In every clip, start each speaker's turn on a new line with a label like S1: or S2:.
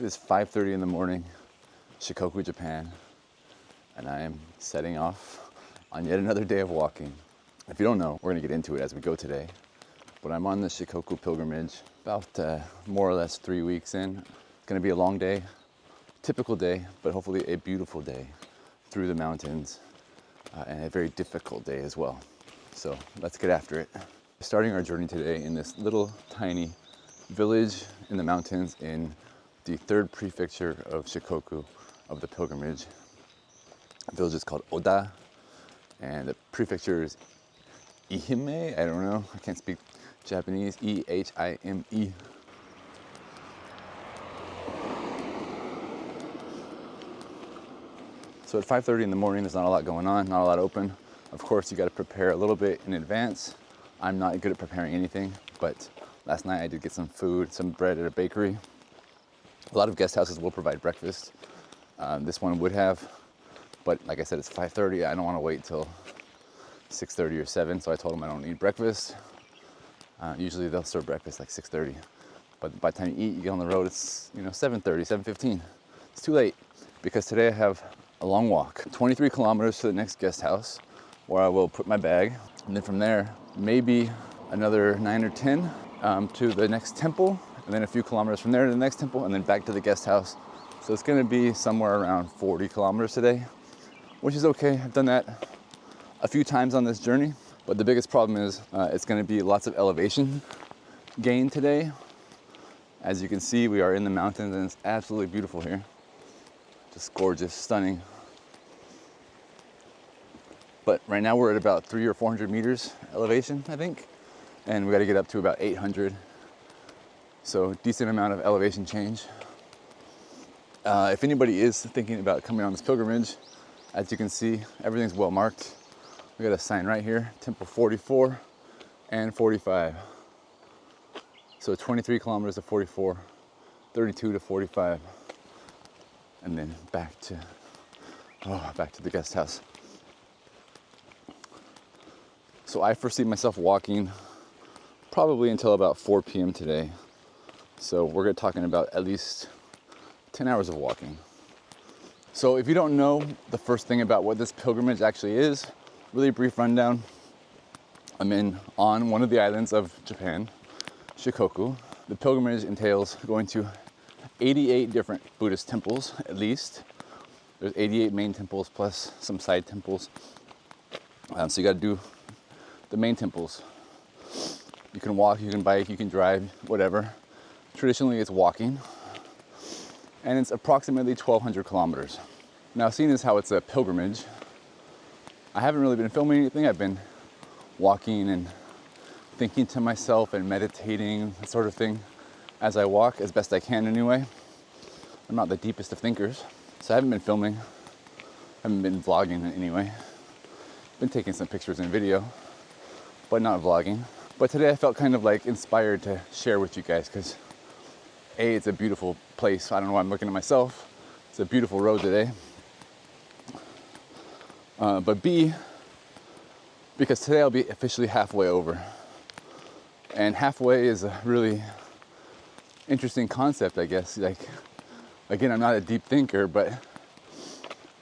S1: It is 5:30 in the morning, Shikoku, Japan, and I am setting off on yet another day of walking. If you don't know, we're gonna get into it as we go today, but I'm on the Shikoku Pilgrimage, about more or less 3 weeks in. It's gonna be a long day, typical day, but hopefully a beautiful day through the mountains, and a very difficult day as well. So let's get after it. Starting our journey today in this little tiny village in the mountains in the third prefecture of Shikoku of the pilgrimage. The village is called Oda, and the prefecture is Ihime. I don't know, I can't speak Japanese. E-H-I-M-E. So at 5:30 in the morning, there's not a lot going on, not a lot open. Of course, you got to prepare a little bit in advance. I'm not good at preparing anything, but last night I did get some food, some bread at a bakery. A lot of guest houses will provide breakfast. This one would have, but like I said, it's 5:30. I don't want to wait till 6:30 or 7, so I told them I don't need breakfast. Usually they'll serve breakfast like 6:30, but by the time you eat, you get on the road, it's 7:30, 7:15. It's too late, because today I have a long walk, 23 kilometers to the next guest house, where I will put my bag, and then from there, maybe another 9 or 10 to the next temple, and then a few kilometers from there to the next temple, and then back to the guest house. So it's gonna be somewhere around 40 kilometers today, which is okay. I've done that a few times on this journey, but the biggest problem is it's gonna be lots of elevation gain today. As you can see, we are in the mountains and it's absolutely beautiful here. Just gorgeous, stunning. But right now we're at about 300 or 400 meters elevation, I think, and we gotta get up to about 800. So decent amount of elevation change. If anybody is thinking about coming on this pilgrimage, as you can see, everything's well marked. We got a sign right here, Temple 44 and 45. So 23 kilometers to 44, 32 to 45, and then back to the guest house. So I foresee myself walking probably until about 4 p.m. today. So we're talking about at least 10 hours of walking. So if you don't know the first thing about what this pilgrimage actually is, really brief rundown. I'm on one of the islands of Japan, Shikoku. The pilgrimage entails going to 88 different Buddhist temples, at least. There's 88 main temples plus some side temples. So you got to do the main temples. You can walk, you can bike, you can drive, whatever. Traditionally, it's walking, and it's approximately 1,200 kilometers. Now, seeing as how it's a pilgrimage, I haven't really been filming anything. I've been walking and thinking to myself and meditating, that sort of thing, as I walk, as best I can anyway. I'm not the deepest of thinkers, so I haven't been filming. I haven't been vlogging anyway. Been taking some pictures and video, but not vlogging. But today I felt kind of like inspired to share with you guys, because A, it's a beautiful place. I don't know why I'm looking at myself. It's a beautiful road today. But B, because today I'll be officially halfway over. And halfway is a really interesting concept, I guess. Like, again, I'm not a deep thinker, but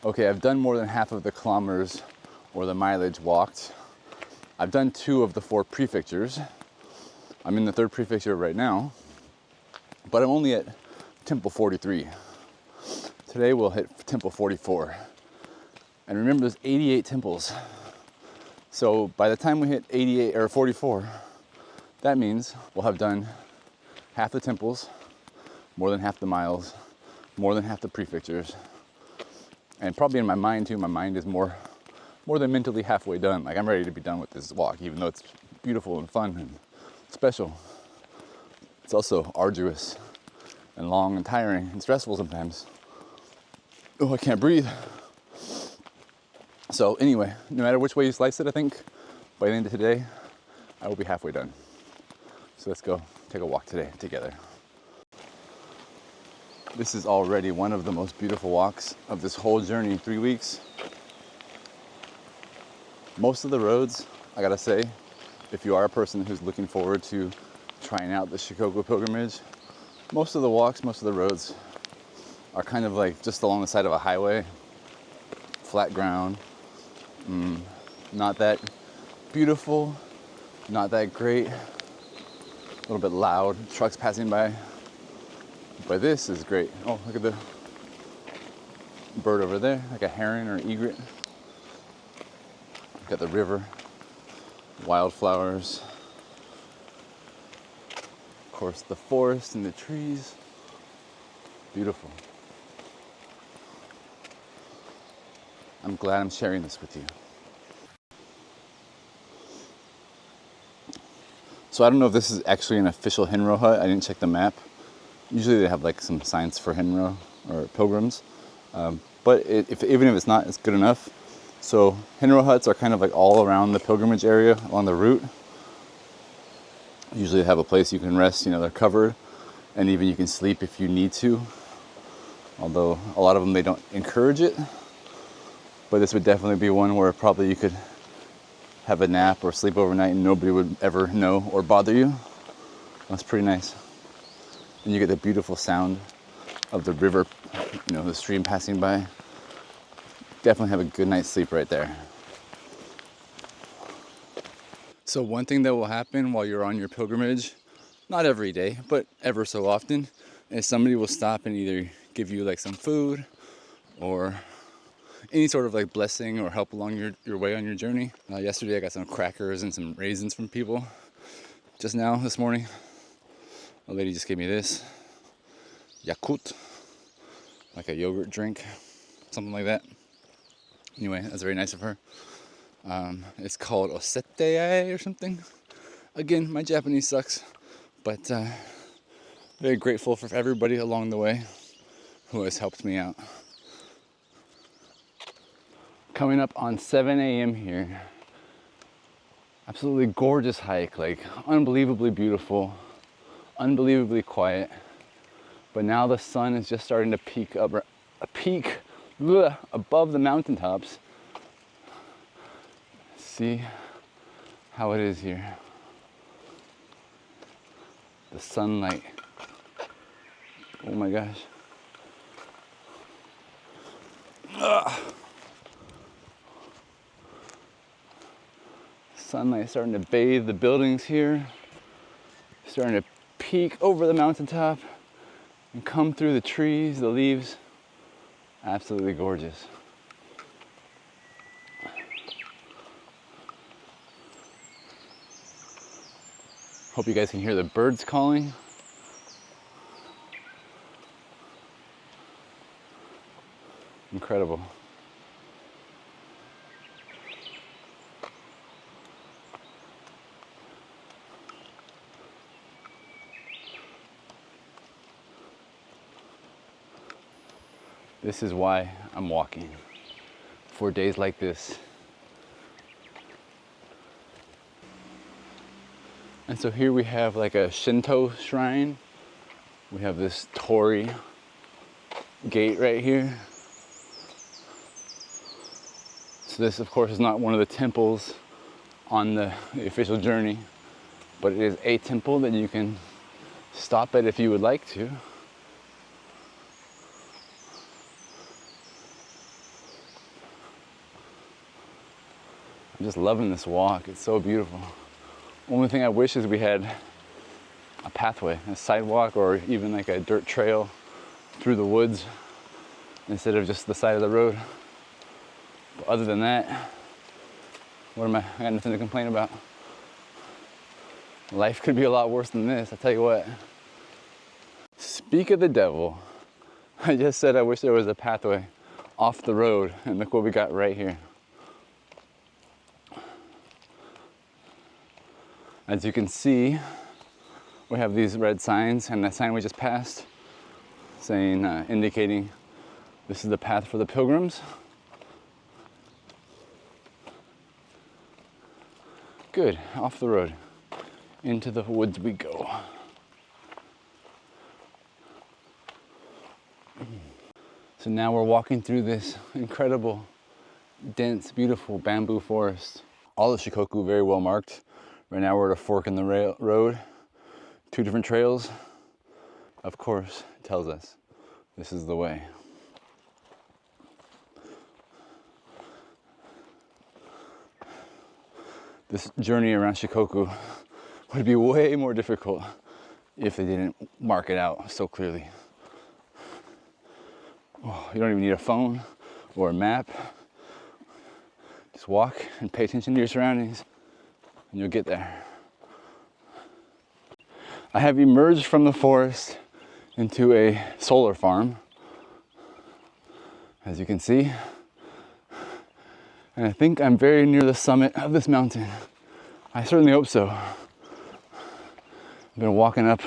S1: okay, I've done more than half of the kilometers or the mileage walked. I've done 2 of the 4 prefectures. I'm in the 3rd prefecture right now, but I'm only at Temple 43. Today we'll hit Temple 44. And remember, there's 88 temples. So by the time we hit 88 or 44, that means we'll have done half the temples, more than half the miles, more than half the prefectures. And probably in my mind too, my mind is more than mentally halfway done. Like, I'm ready to be done with this walk, even though it's beautiful and fun and special. It's also arduous and long and tiring and stressful sometimes. Oh, I can't breathe. So anyway, no matter which way you slice it, I think by the end of today, I will be halfway done. So let's go take a walk today together. This is already one of the most beautiful walks of this whole journey, 3 weeks. Most of the roads, I gotta say, if you are a person who's looking forward to trying out the Shikoku Pilgrimage, most of the walks, most of the roads are kind of like just along the side of a highway, flat ground, not that beautiful, not that great, a little bit loud, trucks passing by. But this is great. Oh, look at the bird over there, like a heron or egret. Got the river, wildflowers, of course the forest and the trees. Beautiful. I'm glad I'm sharing this with you. So I don't know if this is actually an official Hinro hut. I didn't check the map. Usually they have like some signs for Hinro or pilgrims. But even if it's not, it's good enough. So Hinro huts are kind of like all around the pilgrimage area on the route. Usually they have a place you can rest, you know, they're covered, and even you can sleep if you need to. Although a lot of them, they don't encourage it. But this would definitely be one where probably you could have a nap or sleep overnight and nobody would ever know or bother you. That's pretty nice. And you get the beautiful sound of the river, you know, the stream passing by. Definitely have a good night's sleep right there. So one thing that will happen while you're on your pilgrimage, not every day, but ever so often, is somebody will stop and either give you like some food or any sort of like blessing or help along your way on your journey. Yesterday I got some crackers and some raisins from people. Just now, this morning, a lady just gave me this Yakult, like a yogurt drink, something like that. Anyway, that's very nice of her. It's called Osete or something. Again, my Japanese sucks, but very grateful for everybody along the way who has helped me out. Coming up on 7 a.m. here. Absolutely gorgeous hike, like unbelievably beautiful, unbelievably quiet. But now the sun is just starting to peak above the mountaintops. See how it is here. The sunlight. Oh my gosh. Sunlight starting to bathe the buildings here. Starting to peek over the mountaintop and come through the trees, the leaves. Absolutely gorgeous. Hope you guys can hear the birds calling. Incredible. This is why I'm walking, for days like this. And so here we have like a Shinto shrine. We have this torii gate right here. So this, of course, is not one of the temples on the official journey, but it is a temple that you can stop at if you would like to. I'm just loving this walk. It's so beautiful. Only thing I wish is we had a pathway, a sidewalk, or even like a dirt trail through the woods instead of just the side of the road. But other than that, I got nothing to complain about. Life could be a lot worse than this, I tell you what. Speak of the devil. I just said I wish there was a pathway off the road, and look what we got right here. As you can see, we have these red signs, and that sign we just passed saying, indicating this is the path for the pilgrims. Good, off the road. Into the woods we go. So now we're walking through this incredible, dense, beautiful bamboo forest. All the Shikoku very well marked. Right now we're at a fork in the road. Two different trails. Of course, it tells us this is the way. This journey around Shikoku would be way more difficult if they didn't mark it out so clearly. Oh, you don't even need a phone or a map. Just walk and pay attention to your surroundings and you'll get there. I have emerged from the forest into a solar farm, as you can see. And I think I'm very near the summit of this mountain. I certainly hope so. I've been walking up,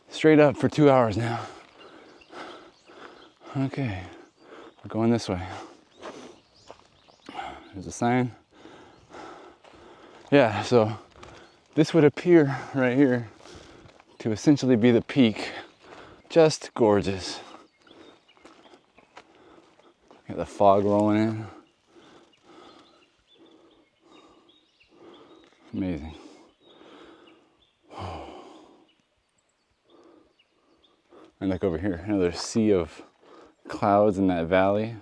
S1: straight up for 2 hours now. Okay, we're going this way. There's a sign. Yeah, so this would appear right here to essentially be the peak. Just gorgeous. Got the fog rolling in. Amazing. And look over here, another sea of clouds in that valley.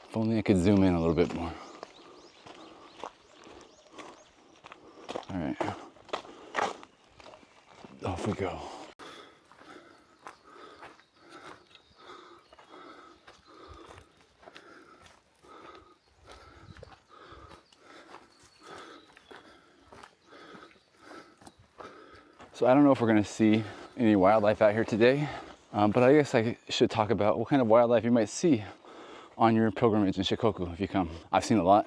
S1: If only I could zoom in a little bit more. All right, off we go. So I don't know if we're gonna see any wildlife out here today, but I guess I should talk about what kind of wildlife you might see on your pilgrimage in Shikoku if you come. I've seen a lot.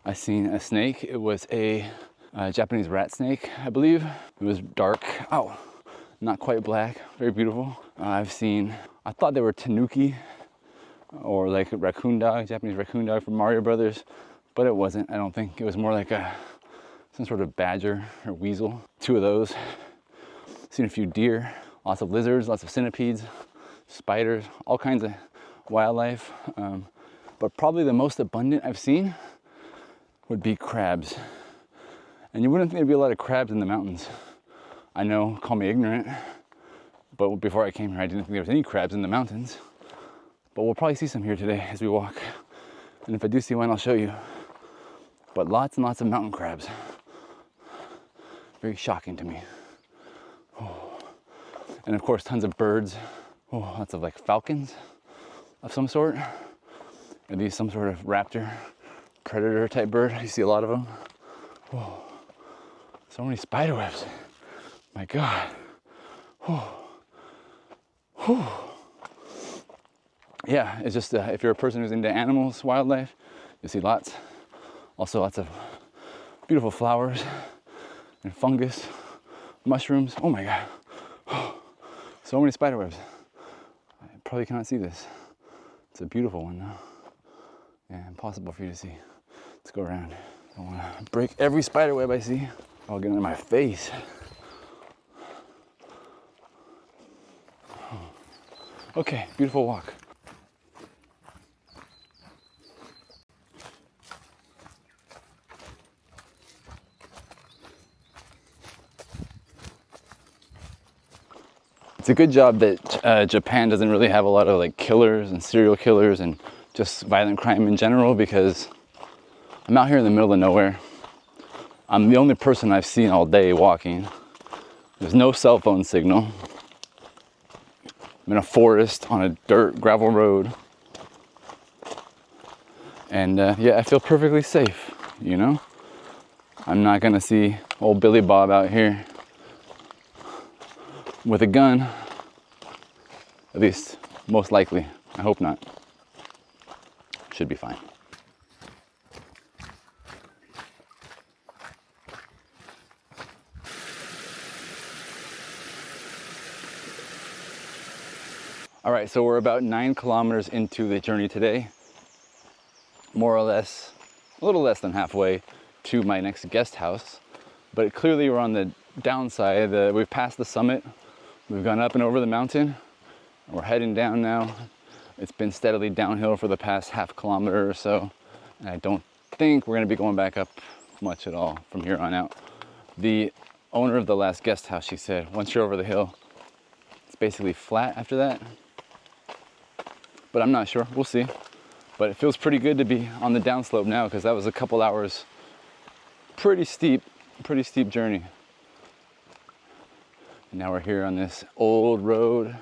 S1: I've seen a snake. It was a Japanese rat snake, I believe. It was dark, not quite black, very beautiful. I thought they were tanuki or like a raccoon dog, Japanese raccoon dog from Mario Brothers, but it wasn't, I don't think. It was more like some sort of badger or weasel. 2 of those. Seen a few deer, lots of lizards, lots of centipedes, spiders, all kinds of wildlife. But probably the most abundant I've seen would be crabs. And you wouldn't think there'd be a lot of crabs in the mountains. I know, call me ignorant, but before I came here, I didn't think there was any crabs in the mountains. But we'll probably see some here today as we walk. And if I do see one, I'll show you. But lots and lots of mountain crabs. Very shocking to me. And of course, tons of birds. Lots of like falcons of some sort. Are these some sort of raptor, predator type bird? You see a lot of them. So many spider webs. My God. Yeah, it's just if you're a person who's into animals, wildlife, you'll see lots. Also lots of beautiful flowers and fungus, mushrooms. Oh my God. So many spider webs. I probably cannot see this. It's a beautiful one though. Yeah, impossible for you to see. Let's go around. I don't want to break every spider web I see. I'll get into my face. Okay, beautiful walk. It's a good job that Japan doesn't really have a lot of like killers and serial killers and just violent crime in general, because I'm out here in the middle of nowhere. I'm the only person I've seen all day walking. There's no cell phone signal. I'm in a forest on a dirt gravel road. And yeah, I feel perfectly safe, you know? I'm not gonna see old Billy Bob out here with a gun. At least, most likely. I hope not. Should be fine. All right, so we're about 9 kilometers into the journey today. More or less, a little less than halfway to my next guest house. But clearly we're on the downside. We've passed the summit. We've gone up and over the mountain. We're heading down now. It's been steadily downhill for the past half kilometer or so. And I don't think we're gonna be going back up much at all from here on out. The owner of the last guest house, she said, once you're over the hill, it's basically flat after that. But I'm not sure, we'll see. But it feels pretty good to be on the downslope now, because that was a couple hours, pretty steep journey. And now we're here on this old road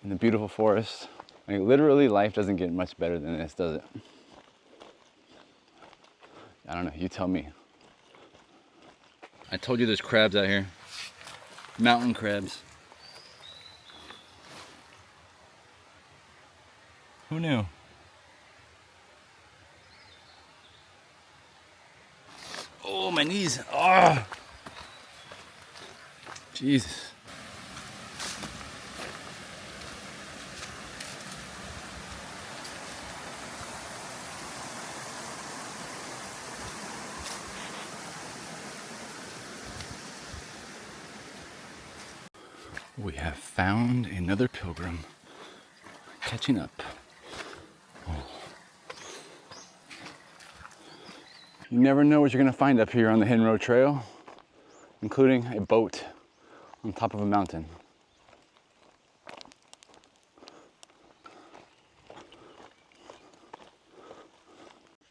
S1: in the beautiful forest. Like literally life doesn't get much better than this, does it? I don't know, you tell me. I told you there's crabs out here. Mountain crabs. Who knew? Oh, my knees. Oh, Jesus. We have found another pilgrim catching up. Oh. You never know what you're gonna find up here on the Hidden Road Trail, including a boat on top of a mountain.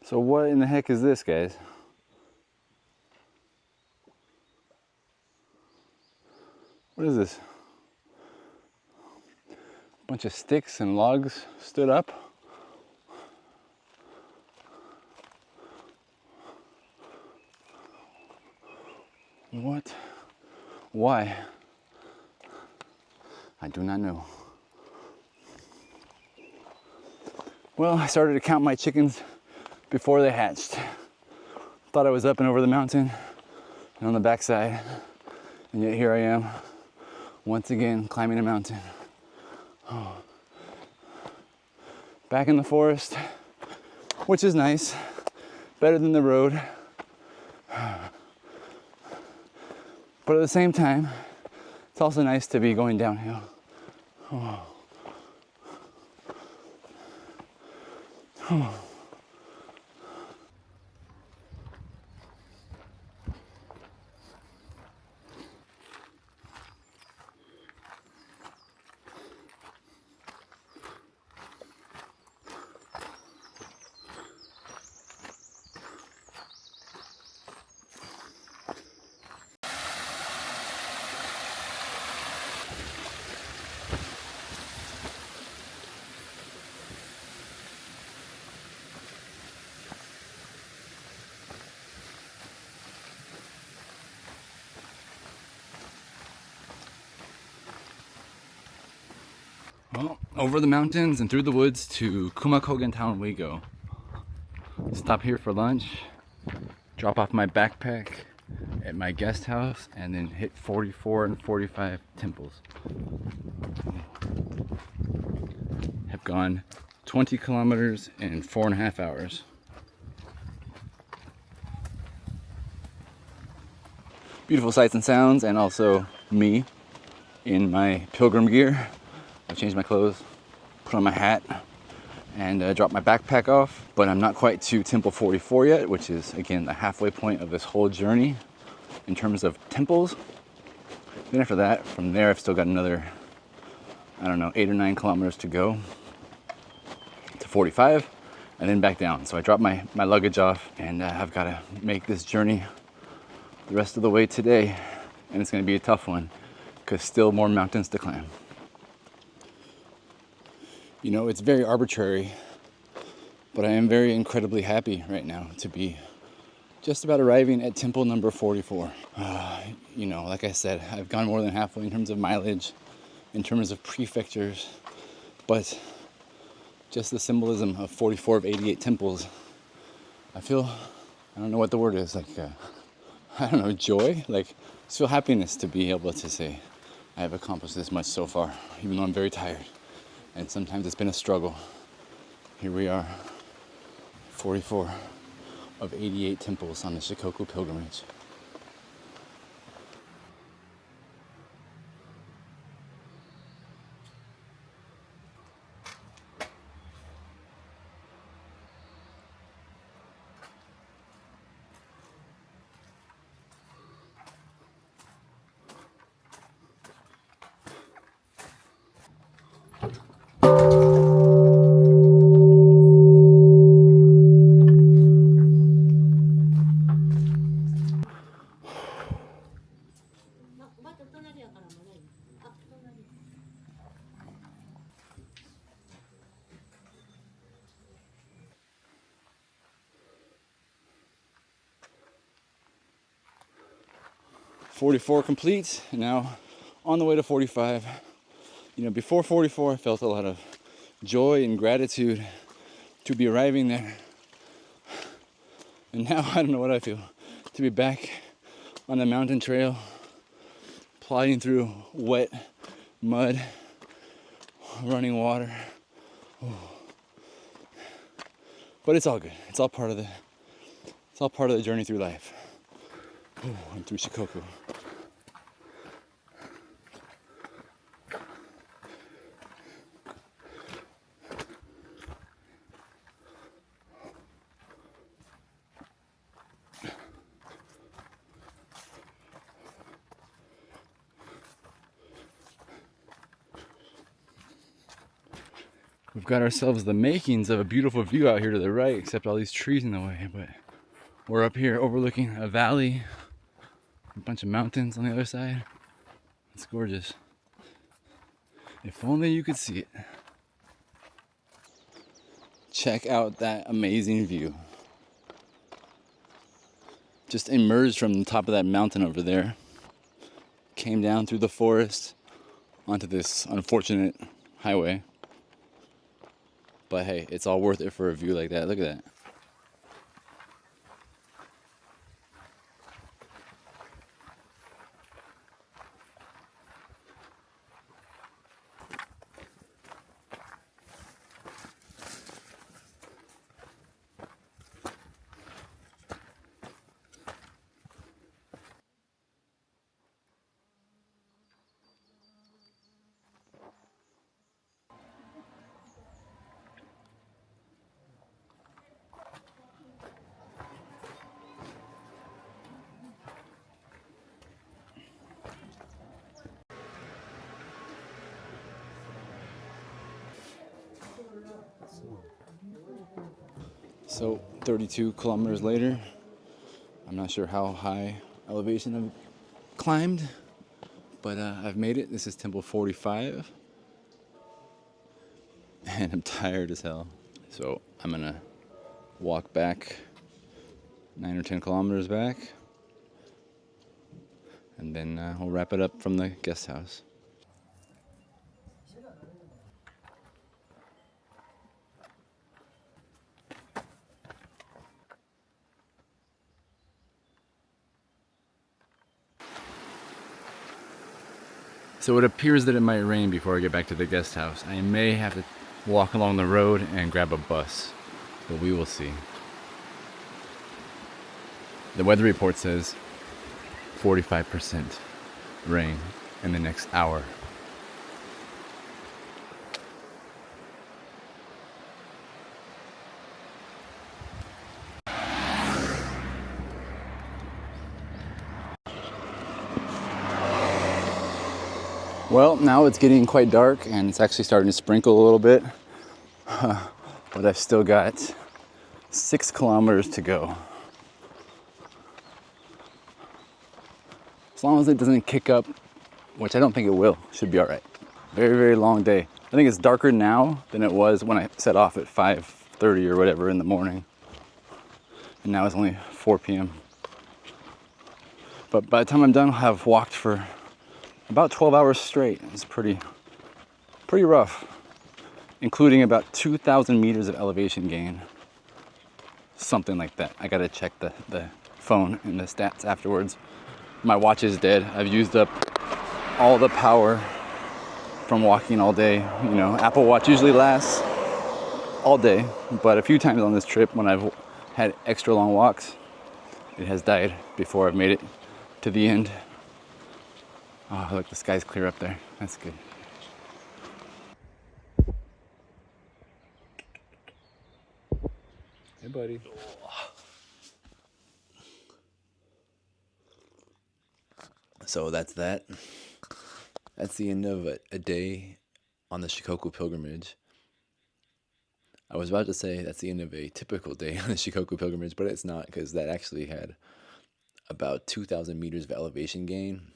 S1: So what in the heck is this, guys? What is this? Bunch of sticks and logs stood up. What? Why? I do not know. Well, I started to count my chickens before they hatched. Thought I was up and over the mountain and on the backside, and yet here I am, once again climbing a mountain. Oh. Back in the forest, which is nice, better than the road. But at the same time, it's also nice to be going downhill. Oh. Oh. Well, over the mountains and through the woods to Kumakogen town we go. Stop here for lunch, drop off my backpack at my guest house, and then hit 44 and 45 temples. Have gone 20 kilometers in 4.5 hours. Beautiful sights and sounds, and also me in my pilgrim gear. I changed my clothes, put on my hat, and dropped my backpack off. But I'm not quite to Temple 44 yet, which is, again, the halfway point of this whole journey in terms of temples. Then after that, from there, I've still got another, 8 or 9 kilometers to go to 45, and then back down. So I dropped my luggage off, and I've got to make this journey the rest of the way today. And it's going to be a tough one, because still more mountains to climb. You know, it's very arbitrary, but I am very incredibly happy right now to be just about arriving at temple number 44. You know, like I said, I've gone more than halfway in terms of mileage, in terms of prefectures, but just the symbolism of 44 of 88 temples, I feel, I don't know what the word is, joy? Just feel happiness to be able to say, I have accomplished this much so far, even though I'm very tired. And sometimes it's been a struggle. Here we are, 44 of 88 temples on the Shikoku Pilgrimage. 44 complete, and now on the way to 45. You know, before 44, I felt a lot of joy and gratitude to be arriving there. And now I don't know what I feel. To be back on the mountain trail, plodding through wet mud, running water. Ooh. But it's all good. It's all part of the journey through life. Ooh, I'm through Shikoku. We've got ourselves the makings of a beautiful view out here to the right, except all these trees in the way. But we're up here overlooking a valley, a bunch of mountains on the other side. It's gorgeous. If only you could see it. Check out that amazing view. Just emerged from the top of that mountain over there. Came down through the forest onto this unfortunate highway. But hey, it's all worth it for a view like that. Look at that. So 32 kilometers later, I'm not sure how high elevation I've climbed, but I've made it. This is Temple 45, and I'm tired as hell. So I'm gonna walk back 9 or 10 kilometers back, and then we'll wrap it up from the guest house. So it appears that it might rain before I get back to the guest house. I may have to walk along the road and grab a bus, but we will see. The weather report says 45% rain in the next hour. Well, now it's getting quite dark and it's actually starting to sprinkle a little bit, but I've still got 6 kilometers to go. As long as it doesn't kick up, which I don't think it will, should be all right. Very, very long day. I think it's darker now than it was when I set off at 5:30 or whatever in the morning. And now it's only 4 p.m. But by the time I'm done, I'll have walked for about 12 hours straight. It's pretty rough, including about 2,000 meters of elevation gain. Something like that. I gotta check the phone and the stats afterwards. My watch is dead. I've used up all the power from walking all day. You know, Apple Watch usually lasts all day, but a few times on this trip when I've had extra long walks, it has died before I've made it to the end. Oh, look, the sky's clear up there. That's good. Hey, buddy. So that's that. That's the end of a day on the Shikoku Pilgrimage. I was about to say that's the end of a typical day on the Shikoku Pilgrimage, but it's not, because that actually had about 2,000 meters of elevation gain.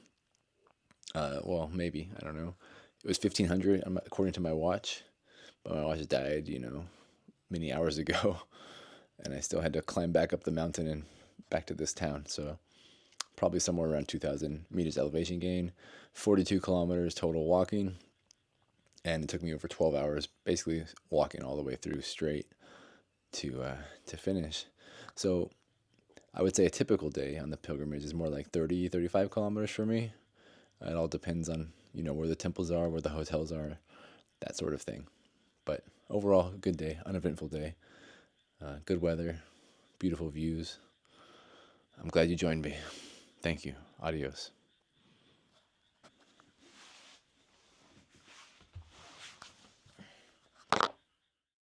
S1: Well, maybe, I don't know. It was 1,500 according to my watch, but my watch died, many hours ago, and I still had to climb back up the mountain and back to this town. So probably somewhere around 2,000 meters elevation gain, 42 kilometers total walking, and it took me over 12 hours basically walking all the way through straight to finish. So I would say a typical day on the pilgrimage is more like 30, 35 kilometers for me. It all depends on, where the temples are, where the hotels are, that sort of thing. But overall, good day, uneventful day, good weather, beautiful views. I'm glad you joined me. Thank you. Adios.